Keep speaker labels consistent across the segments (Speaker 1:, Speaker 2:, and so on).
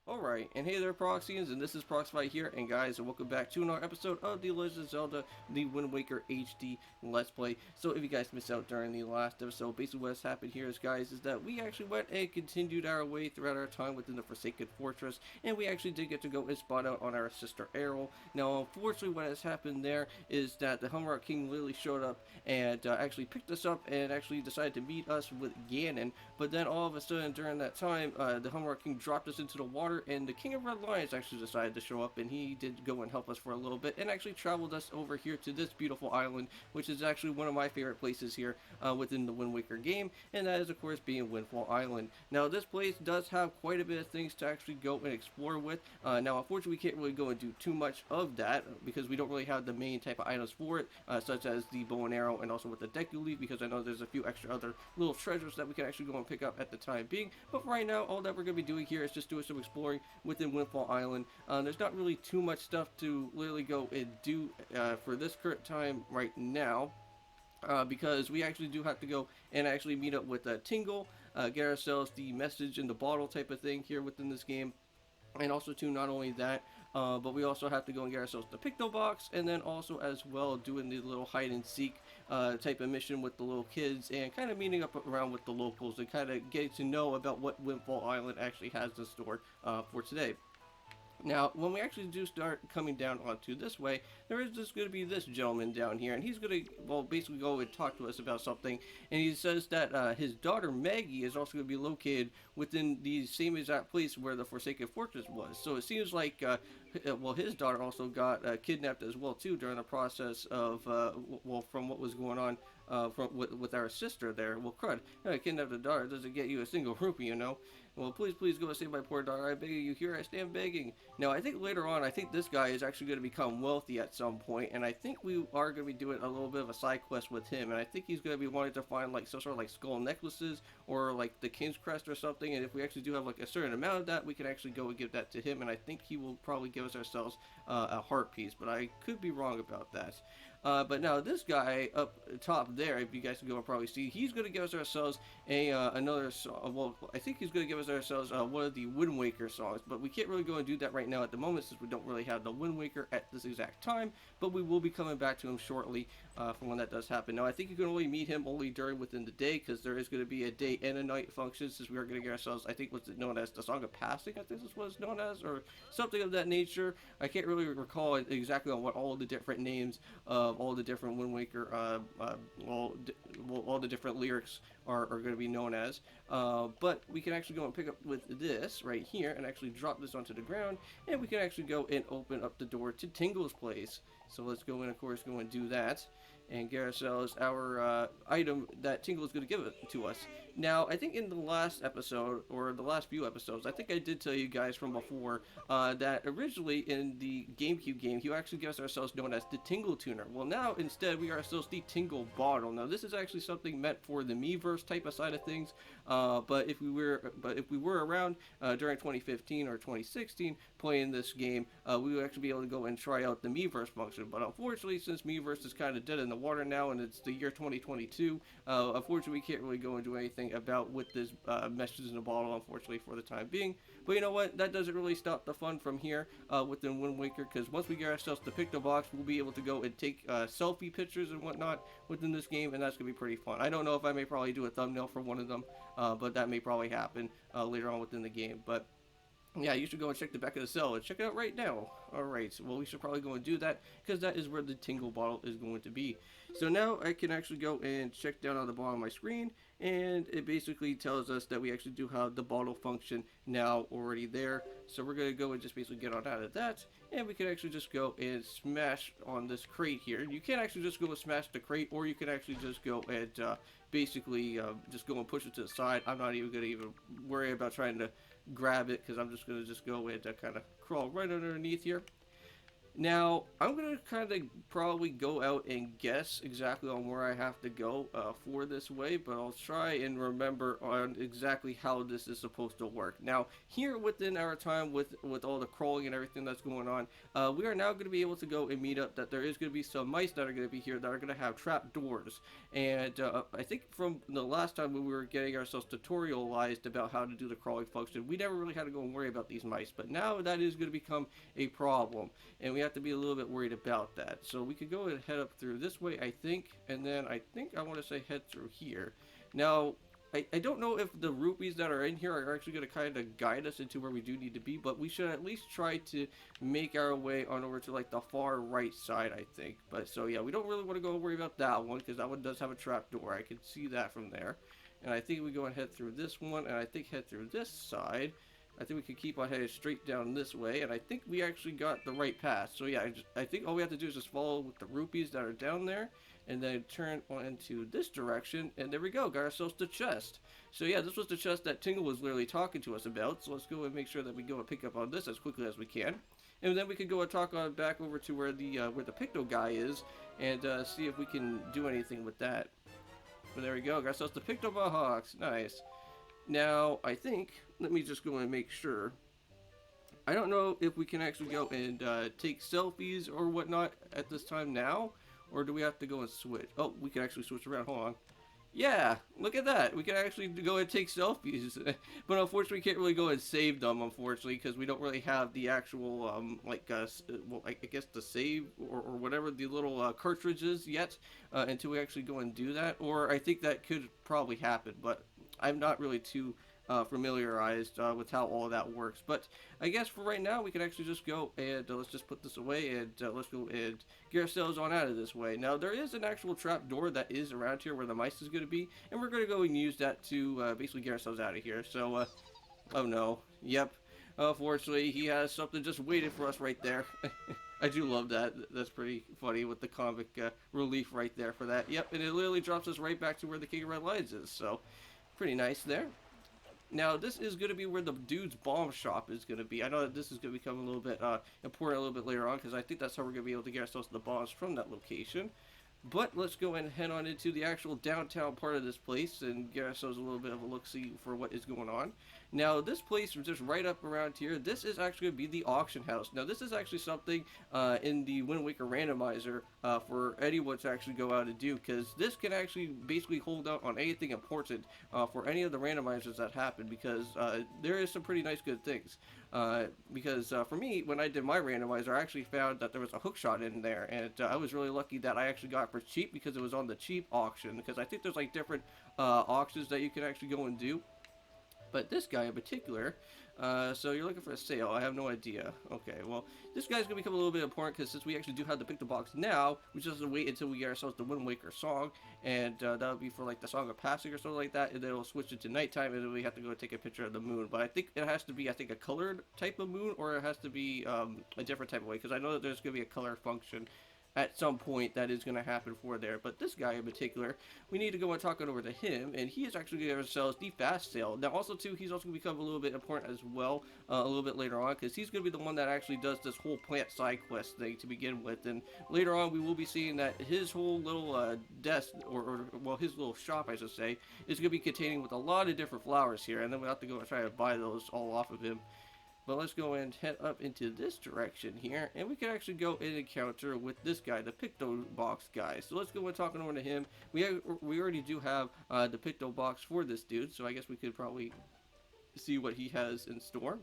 Speaker 1: Alright, and hey there Proxyians, and this is Proxify here, and guys, and welcome back to another episode of The Legend of Zelda, The Wind Waker HD Let's Play. So if you guys missed out during the last episode, basically what's happened here is, guys, is that we actually went and continued our way throughout our time within the Forsaken Fortress, and we actually did get to go and spot out on our sister Errol. Now, unfortunately, what has happened there is that the Humrock King literally showed up and actually picked us up and actually decided to meet us with Ganon, but then all of a sudden during that time, the Humrock King dropped us into the water, and the King of Red Lions actually decided to show up, and he did go and help us for a little bit, and actually traveled us over here to this beautiful island, which is actually one of my favorite places here within the Wind Waker game, and that is of course being Windfall Island. Now this place does have quite a bit of things to actually go and explore with. Now unfortunately we can't really go and do too much of that because we don't really have the main type of items for it, such as the bow and arrow and also with the Deku Leaf, because I know there's a few extra other little treasures that we can actually go and pick up at the time being. But for right now, all that we're going to be doing here is just doing some exploring within Windfall Island. There's not really too much stuff to literally go and do for this current time right now. Because we actually do have to go and actually meet up with Tingle, get ourselves the message in the bottle type of thing here within this game. And also too, not only that, but we also have to go and get ourselves the Picto Box, and then also as well doing the little hide and seek type of mission with the little kids, and kind of meeting up around with the locals and kind of getting to know about what Windfall Island actually has in store for today. Now, when we actually do start coming down onto this way, there is just going to be this gentleman down here, and he's going to, well, basically go and talk to us about something, and he says that his daughter Maggie is also going to be located within the same exact place where the Forsaken Fortress was. So it seems like, well, his daughter also got kidnapped as well, too, during the process of, well, from what was going on with our sister there. Well, crud, kidnapped a daughter doesn't get you a single rupee, you know. Well, please, please go and save my poor daughter. I beg you, here I stand begging. Now, I think later on, I think this guy is actually going to become wealthy at some point, and I think we are going to be doing a little bit of a side quest with him, and I think he's going to be wanting to find, like, some sort of, like, skull necklaces, or, like, the King's Crest or something, and if we actually do have, like, a certain amount of that, we can actually go and give that to him, and I think he will probably give us ourselves a heart piece, but I could be wrong about that. But now this guy up top there, if you guys can go and probably see, he's going to give us ourselves another song. Well, I think he's going to give us ourselves one of the Wind Waker songs, but we can't really go and do that right now at the moment since we don't really have the Wind Waker at this exact time. But we will be coming back to him shortly for when that does happen. Now I think you can only meet him only during within the day, because there is going to be a day and a night function, since we are going to get ourselves, I think what's it known as, the Song of Passing, I think this is what it's known as, or something of that nature. I can't really recall exactly on what all the different names of all the different Wind Waker, all the different lyrics are going to be known as. But we can actually go and pick up with this right here and actually drop this onto the ground, and we can actually go and open up the door to Tingle's place. So let's go in, of course, go and do that and get ourselves our item that Tingle is going to give it to us. Now, I think in the last episode, or the last few episodes, I think I did tell you guys from before that originally in the GameCube game, he actually gives ourselves known as the Tingle Tuner. Well, now instead we are ourselves the Tingle Bottle. Now, this is actually something meant for the Miiverse type of side of things. But if we were around during 2015 or 2016 playing this game, we would actually be able to go and try out the Miiverse function. But unfortunately, since Miiverse is kind of dead in the water now, and it's the year 2022, unfortunately we can't really go and do anything about with this message in a bottle, unfortunately, for the time being. But you know what, that doesn't really stop the fun from here within Wind Waker, because once we get ourselves the Picto Box, we'll be able to go and take selfie pictures and whatnot within this game, and that's going to be pretty fun. I don't know if I may probably do a thumbnail for one of them, but that may probably happen later on within the game. But yeah, you should go and check the back of the cell and check it out right now. Alright, well, we should probably go and do that, because that is where the Tingle Bottle is going to be. So now I can actually go and check down on the bottom of my screen, and it basically tells us that we actually do have the bottle function now already there. So we're going to go and just basically get on out of that, and we can actually just go and smash on this crate here. You can actually just go and smash the crate, or you can actually just go and basically just go and push it to the side. I'm not even going to even worry about trying to grab it, because I'm just going to go and kind of crawl right underneath here. Now, I'm going to kind of probably go out and guess exactly on where I have to go for this way, but I'll try and remember on exactly how this is supposed to work. Now, here within our time with all the crawling and everything that's going on, we are now going to be able to go and meet up that there is going to be some mice that are going to be here that are going to have trap doors. And I think from the last time when we were getting ourselves tutorialized about how to do the crawling function, we never really had to go and worry about these mice, but now that is going to become a problem, and we have to be a little bit worried about that. So we could go and head up through this way, I think, and then I think I want to say head through here. Now, I don't know if the rupees that are in here are actually going to kind of guide us into where we do need to be, but we should at least try to make our way on over to like the far right side, I think. But so yeah, we don't really want to go and worry about that one because that one does have a trap door. I can see that from there. And I think we go and head through this one, and I think head through this side. I think we can keep on heading straight down this way, and I think we actually got the right path. So yeah, I think all we have to do is just follow with the rupees that are down there, and then turn on into this direction, and there we go, got ourselves the chest. So yeah, this was the chest that Tingle was literally talking to us about, so let's go and make sure that we go and pick up on this as quickly as we can. And then we could go and talk on back over to where the Picto guy is, and see if we can do anything with that. But there we go, got ourselves the Picto Bahawks, nice. Now, I think, let me just go and make sure. I don't know if we can actually go and take selfies or whatnot at this time now, or do we have to go and switch? Oh, we can actually switch around, hold on. Yeah, look at that. We can actually go and take selfies, but unfortunately we can't really go and save them, unfortunately, because we don't really have the actual, well, I guess the save or whatever the little cartridges yet, until we actually go and do that, or I think that could probably happen, but I'm not really too familiarized with how all of that works. But I guess for right now, we can actually just go and let's just put this away and let's go and get ourselves on out of this way. Now, there is an actual trap door that is around here where the mice is going to be, and we're going to go and use that to basically get ourselves out of here. So, oh no, yep. Unfortunately, he has something just waiting for us right there. I do love that. That's pretty funny with the comic relief right there for that. Yep, and it literally drops us right back to where the King of Red Lions is. So, pretty nice there. Now, this is going to be where the dude's bomb shop is going to be. I know that this is going to become a little bit important a little bit later on, because I think that's how we're going to be able to get ourselves the bombs from that location. But let's go and head on into the actual downtown part of this place and get ourselves a little bit of a look-see for what is going on. Now, this place, just right up around here, this is actually going to be the auction house. Now, this is actually something in the Wind Waker randomizer for anyone to actually go out and do, because this can actually basically hold out on anything important for any of the randomizers that happen, because there is some pretty nice good things. Because for me, when I did my randomizer, I actually found that there was a hookshot in there, and I was really lucky that I actually got it for cheap because it was on the cheap auction, because I think there's like different auctions that you can actually go and do. But this guy in particular, so you're looking for a sale, I have no idea. Okay, well, this guy's going to become a little bit important because since we actually do have the Picto Box now, we just have to wait until we get ourselves the Wind Waker song, and that'll be for like the Song of Passing or something like that, and then it'll switch into nighttime, and then we have to go take a picture of the moon. But I think it has to be, I think, a colored type of moon, or it has to be a different type of way, because I know that there's going to be a color function at some point that is going to happen for there. But this guy in particular, we need to go and talk over to him, and he is actually going to ourselves the fast sale. Now also too, he's also going to become a little bit important as well a little bit later on, because he's going to be the one that actually does this whole plant side quest thing to begin with, and later on we will be seeing that his whole little desk, or well, his little shop I should say, is going to be containing with a lot of different flowers here, and then we'll have to go and try to buy those all off of him. But let's go and head up into this direction here, and we can actually go and encounter with this guy, the Picto Box guy. So let's go and talk over to him. We already do have the Picto Box for this dude, so I guess we could probably see what he has in store.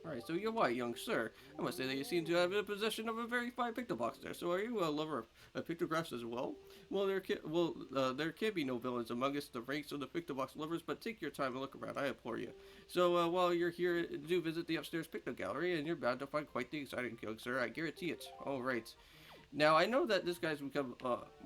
Speaker 1: Alright, so you're white, young sir. I must say that you seem to have in possession of a very fine pictobox there. So are you a lover of pictographs as well? Well, there can be no villains among us, the ranks of the pictobox lovers, but take your time and look around, I implore you. So while you're here, do visit the upstairs picto gallery, and you're bound to find quite the exciting young sir, I guarantee it. Alright. Now, I know that this guy's become,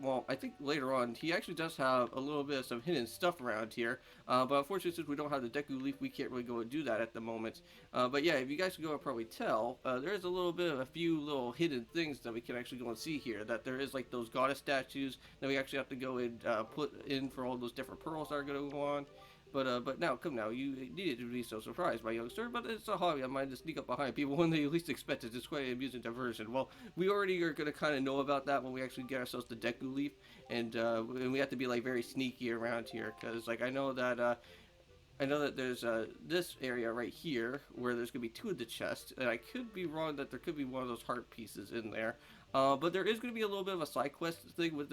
Speaker 1: well, I think later on, he actually does have a little bit of some hidden stuff around here, but unfortunately, since we don't have the Deku Leaf, we can't really go and do that at the moment. But yeah, if you guys can go and probably tell, there is a little bit of a few little hidden things that we can actually go and see here, that there is like those goddess statues that we actually have to go and put in for all those different pearls that are going to go on. But now, come now, you needed to be so surprised, my youngster. But it's a hobby of mine to sneak up behind people when they least expect it. It's quite an amusing diversion. Well, we already are gonna kind of know about that when we actually get ourselves the Deku Leaf, and we have to be like very sneaky around here, because like I know that there's this area right here where there's going to be two of the chests, and I could be wrong that there could be one of those heart pieces in there. But there is going to be a little bit of a side quest thing with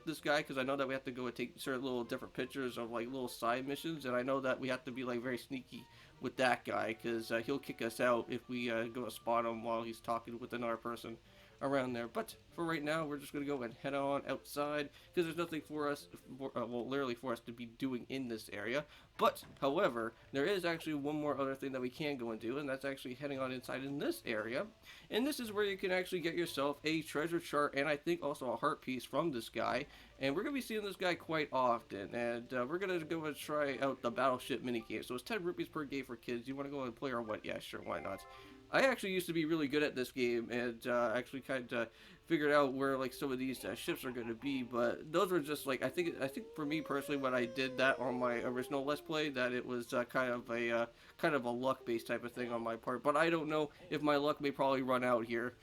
Speaker 1: this guy, because I know that we have to go and take certain little different pictures of like little side missions, and I know that we have to be like very sneaky with that guy, because he'll kick us out if we go to spot him while he's talking with another person around there. But for right now, we're just going to go and head on outside, because there's nothing for us, well, literally for us to be doing in this area. But, however, there is actually one more other thing that we can go and do, and that's actually heading on inside in this area. And this is where you can actually get yourself a treasure chart, and I think also a heart piece from this guy. And we're going to be seeing this guy quite often, and we're going to go and try out the Battleship minigame. So it's 10 rupees per game for kids. You want to go and play or what? Yeah, sure, why not? I actually used to be really good at this game, and actually kind of figured out where like some of these ships are going to be. But those were just like I think for me personally, when I did that on my original Let's Play, that it was kind of a luck-based type of thing on my part. But I don't know if my luck may probably run out here.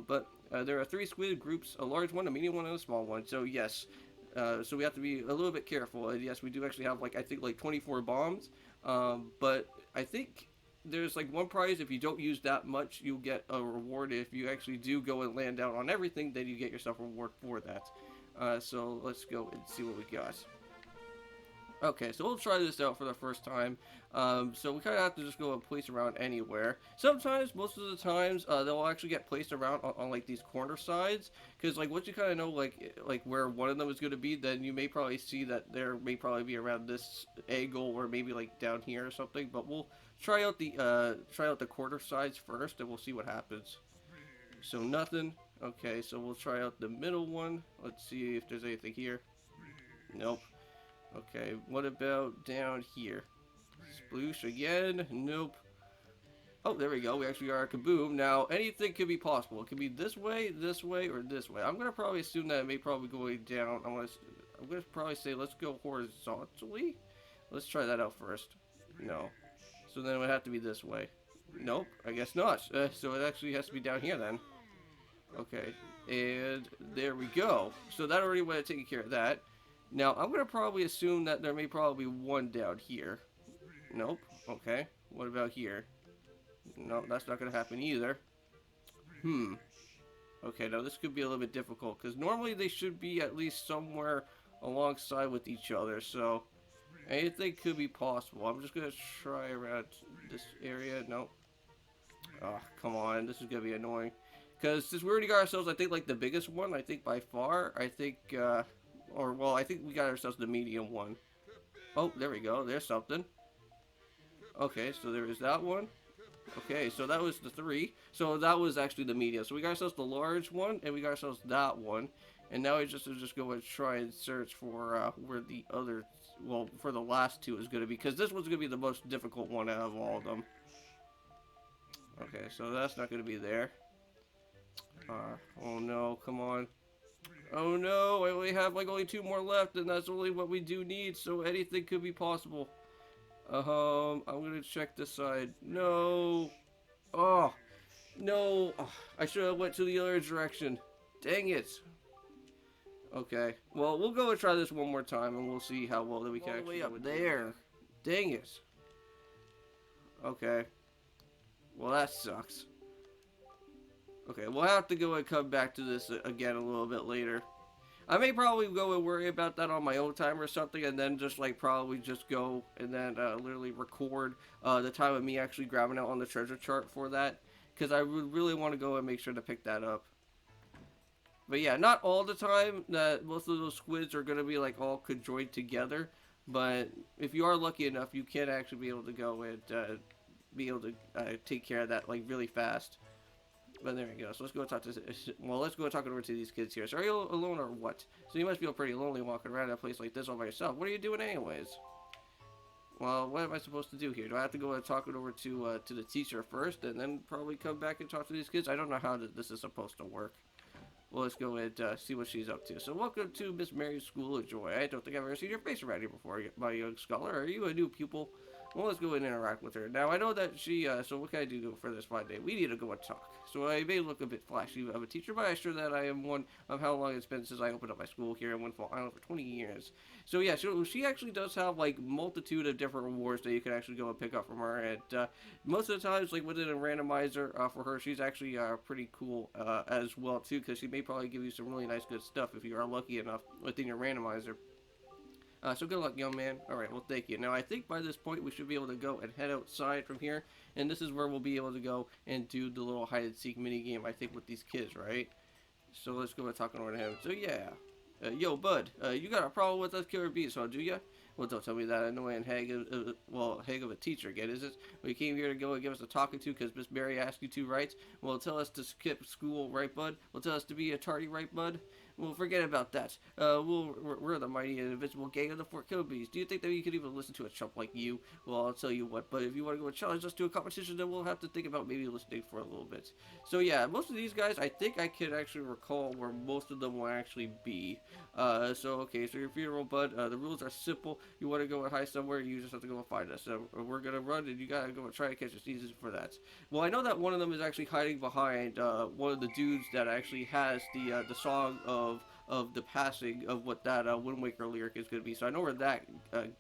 Speaker 1: But there are 3 squid groups: a large one, a medium one, and a small one. So yes. So we have to be a little bit careful. And yes, we do actually have like I think like 24 bombs. But I think there's like one prize. If you don't use that much, you'll get a reward. If you actually do go and land down on everything, then you get yourself a reward for that. So let's go and see what we got. Okay, so we'll try this out for the first time. So we kind of have to just go and place around anywhere. Sometimes, most of the times, they'll actually get placed around on like these corner sides. Because like once you kind of know like where one of them is going to be, then you may probably see that there may probably be around this angle or maybe like down here or something. But we'll try out the corner sides first, and we'll see what happens. So nothing. Okay, so we'll try out the middle one. Let's see if there's anything here. Nope. Okay, what about down here? Sploosh again? Nope. Oh, there we go. We actually are a kaboom. Now, anything could be possible. It could be this way, or this way. I'm going to probably assume that it may probably go down. I'm going to probably say let's go horizontally. Let's try that out first. No. So then it would have to be this way. Nope, I guess not. So it actually has to be down here then. Okay, and there we go. So that already would have taken care of that. Now, I'm going to probably assume that there may probably be one down here. Nope. Okay. What about here? No, that's not going to happen either. Okay, now this could be a little bit difficult, because normally they should be at least somewhere alongside with each other, so anything could be possible. I'm just going to try around this area. Nope. Oh, come on. This is going to be annoying. Because since we already got ourselves, I think, like, the biggest one, I think by far, I think, I think we got ourselves the medium one. Oh, there we go. There's something. Okay, so there is that one. Okay, so that was the 3. So that was actually the medium. So we got ourselves the large one, and we got ourselves that one. And now we just go and try and search for where the other, well, for the last 2 is going to be. Because this one's going to be the most difficult one out of all of them. Okay, so that's not going to be there. Oh no, come on. Oh no, I only have like only 2 more left, and that's only what we do need, so anything could be possible. I'm gonna check this side. No. Oh, no. Oh, I should have went to the other direction. Dang it. Okay, well, we'll go and try this one more time, and we'll see how well that we can actually up there. Dang it. Okay. Well, that sucks. Okay, we'll have to go and come back to this again a little bit later. I may probably go and worry about that on my own time or something, and then just like probably just go and then literally record the time of me actually grabbing out on the treasure chart for that, because I would really want to go and make sure to pick that up. But yeah, not all the time that most of those squids are going to be like all conjoined together, but if you are lucky enough, you can actually be able to go and take care of that like really fast. But there we go. So let's go talk to. Well, let's go talk over to these kids here. So are you alone or what? So you must feel pretty lonely walking around a place like this all by yourself. What are you doing anyways? Well, what am I supposed to do here? Do I have to go and talk it over to the teacher first, and then probably come back and talk to these kids? I don't know how this is supposed to work. well, let's go and see what she's up to. So welcome to Miss Mary's School of Joy. I don't think I've ever seen your face around here before, my young scholar. Are you a new pupil? Well, let's go and interact with her. Now, I know that she, so what can I do for this fine day? We need to go and talk. So I may look a bit flashy of a teacher, but I assure that I am one of how long it's been since I opened up my school here in Windfall Island for 20 years. So yeah, she actually does have like multitude of different rewards that you can actually go and pick up from her, and most of the times, like within a randomizer for her, she's actually pretty cool as well too, because she may probably give you some really nice good stuff if you are lucky enough within your randomizer. So good luck, young man. Alright, well, thank you. Now, I think by this point we should be able to go and head outside from here. And this is where we'll be able to go and do the little hide-and-seek mini-game, I think, with these kids, right? So let's go and talk over to him. So, yeah. Yo, bud, you got a problem with us killer bees, huh, do ya? Well, don't tell me that annoying hag of a teacher again, is it? Well, you came here to go and give us a talking to because Miss Mary asked you to, right? Well, tell us to skip school, right, bud? Well, tell us to be a tardy, right, bud? Well, forget about that. We're the mighty and invisible gang of the Fort Killer Bees. Do you think that you could even listen to a chump like you? Well, I'll tell you what, but if you want to go and challenge us to a competition, then we'll have to think about maybe listening for a little bit. So, yeah, most of these guys, I think I can actually recall where most of them will actually be. So your funeral, bud, the rules are simple. You want to go and hide somewhere, you just have to go and find us. We're going to run, and you got to go and try to catch us easy for that. Well, I know that one of them is actually hiding behind one of the dudes that actually has the song of the passing of what that Wind Waker lyric is going to be. So I know where that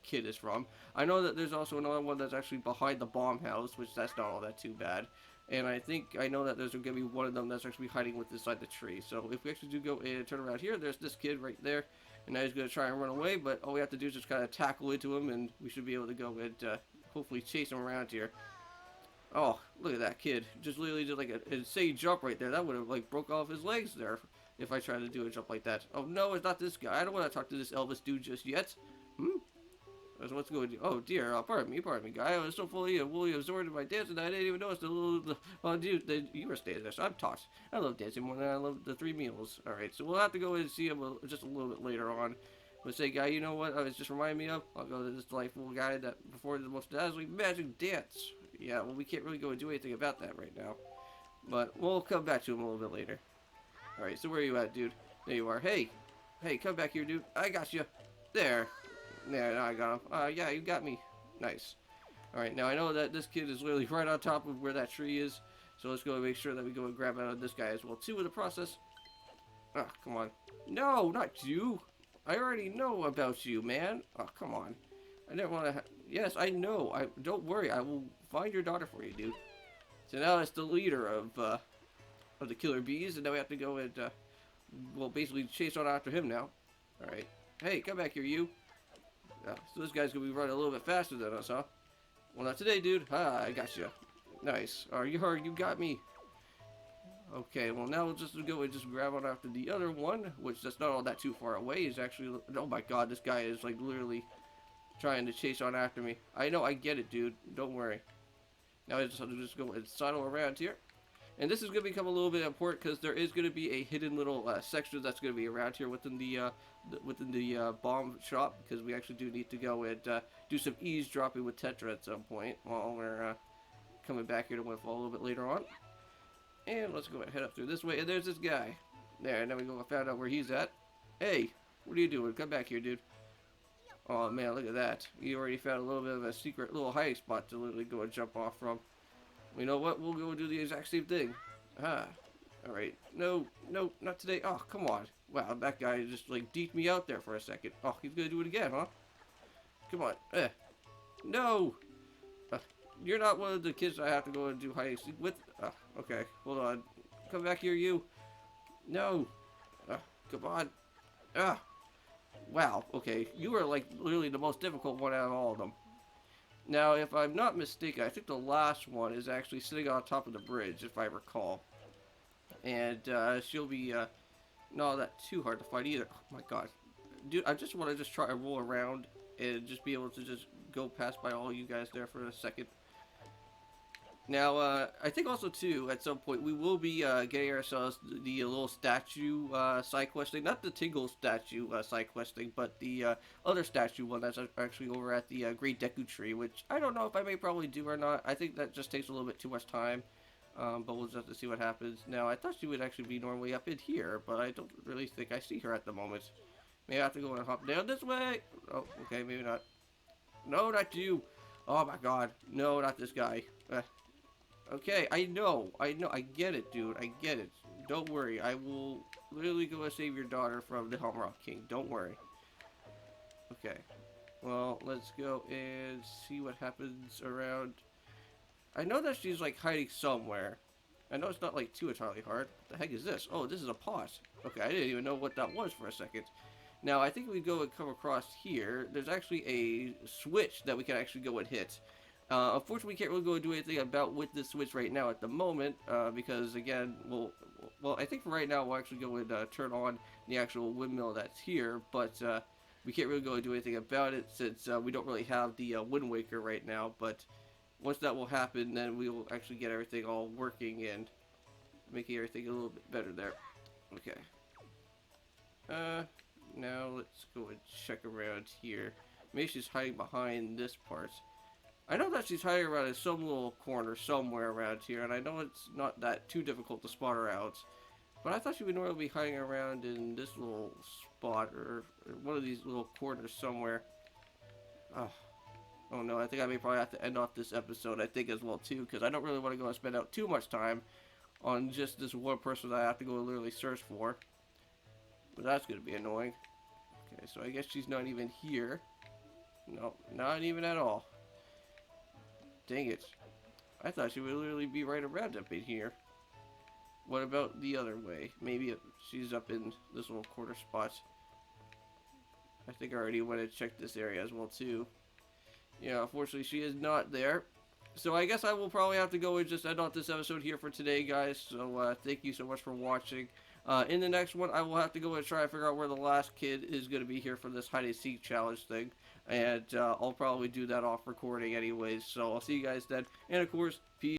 Speaker 1: kid is from. I know that there's also another one that's actually behind the bomb house, which that's not all that too bad. And I know that there's going to be one of them that's actually hiding with inside the tree. So if we actually do go and turn around here, there's this kid right there. And now he's going to try and run away, but all we have to do is just kind of tackle into him, and we should be able to go and hopefully chase him around here. Oh, look at that kid. Just literally did like an insane jump right there. That would have like broke off his legs there if I tried to do a jump like that. Oh no, it's not this guy. I don't want to talk to this Elvis dude just yet. So what's going on? Oh dear, pardon me, guy. I was so fully absorbed in my dance and I didn't even notice dude, you were standing there, so I'm taught. I love dancing more than I love the 3 meals. Alright, so we'll have to go and see him just a little bit later on. But say, guy, you know what I was just reminding me of? I'll go to this delightful guy that performed the most dazzling magic dance. Yeah, well, we can't really go and do anything about that right now. But we'll come back to him a little bit later. Alright, so where are you at, dude? There you are. Hey, come back here, dude. I got you. There, now I got him. Yeah, you got me. Nice. Alright, now I know that this kid is literally right on top of where that tree is. So let's go and make sure that we go and grab out of this guy as well, too, in the process. Ah, come on. No, not you. I already know about you, man. Oh, come on. I didn't want to. Yes, I know. Don't worry. I will find your daughter for you, dude. So now it's the leader of the killer bees, and now we have to go and well, basically chase on after him now. All right. Hey, come back here, you. So this guy's gonna be running a little bit faster than us, huh? Well, not today, dude. I got you. Nice. You got me. Okay, well now we'll just go and just grab on after the other one, which that's not all that too far away. He's actually, oh my god, this guy is like literally trying to chase on after me. I know, I get it, dude. Don't worry. Now I just have to just go and sidle around here. And this is going to become a little bit important because there is going to be a hidden little section that's going to be around here within the bomb shop, because we actually do need to go and do some eavesdropping with Tetra at some point while we're coming back here to Windfall a little bit later on. And let's go and head up through this way. And there's this guy. There, now we go and find out where he's at. Hey, what are you doing? Come back here, dude. Oh man, look at that. You already found a little bit of a secret little hiding spot to literally go and jump off from. You know what? We'll go and do the exact same thing. Alright. No, not today. Oh, come on. Wow, that guy just like deked me out there for a second. Oh, he's gonna do it again, huh? Come on. No! You're not one of the kids I have to go and do hide and seek with. Okay, hold on. Come back here, you. No. Come on. Wow, okay. You are like literally the most difficult one out of all of them. Now, if I'm not mistaken, I think the last one is actually sitting on top of the bridge, if I recall. And she'll be not that too hard to fight either. Oh my god. Dude, I just want to try and roll around and just be able to just go past by all you guys there for a second. Now, I think also, too, at some point, we will be getting ourselves the little statue side quest thing. Not the Tingle statue side quest thing, but the other statue one that's actually over at the Great Deku Tree, which I don't know if I may probably do or not. I think that just takes a little bit too much time. But we'll just have to see what happens. Now, I thought she would actually be normally up in here, but I don't really think I see her at the moment. Maybe I have to go and hop down this way. Oh, okay, maybe not. No, not you. Oh my god. No, not this guy. Okay, I know, I get it, dude, I get it. Don't worry, I will literally go and save your daughter from the Helm Rock King. Don't worry. Okay, well, let's go and see what happens around. I know that she's like hiding somewhere. I know it's not like too entirely hard. What the heck is this? Oh, this is a pot. Okay, I didn't even know what that was for a second. Now, I think we go and come across here. There's actually a switch that we can actually go and hit. Unfortunately, we can't really go and do anything about with this switch right now at the moment, because again, well, I think for right now we'll actually go and turn on the actual windmill that's here, but we can't really go and do anything about it since we don't really have the Wind Waker right now. But once that will happen, then we will actually get everything all working and making everything a little bit better there. Okay. Now let's go and check around here. Maybe she's hiding behind this part. I know that she's hiding around in some little corner somewhere around here, and I know it's not that too difficult to spot her out. But I thought she would normally be hiding around in this little spot, or one of these little corners somewhere. Oh no, I think I may probably have to end off this episode, I think, as well, too, because I don't really want to go and spend out too much time on just this one person that I have to go and literally search for. But that's going to be annoying. Okay, so I guess she's not even here. No, not even at all. Dang it. I thought she would literally be right around up in here. What about the other way? Maybe she's up in this little corner spot. I think I already went and checked this area as well too. Yeah, unfortunately she is not there. So I guess I will probably have to go and just end off this episode here for today, guys. So thank you so much for watching. In the next one, I will have to go and try and figure out where the last kid is going to be here for this hide and seek challenge thing. And I'll probably do that off recording anyways. So I'll see you guys then. And of course, peace.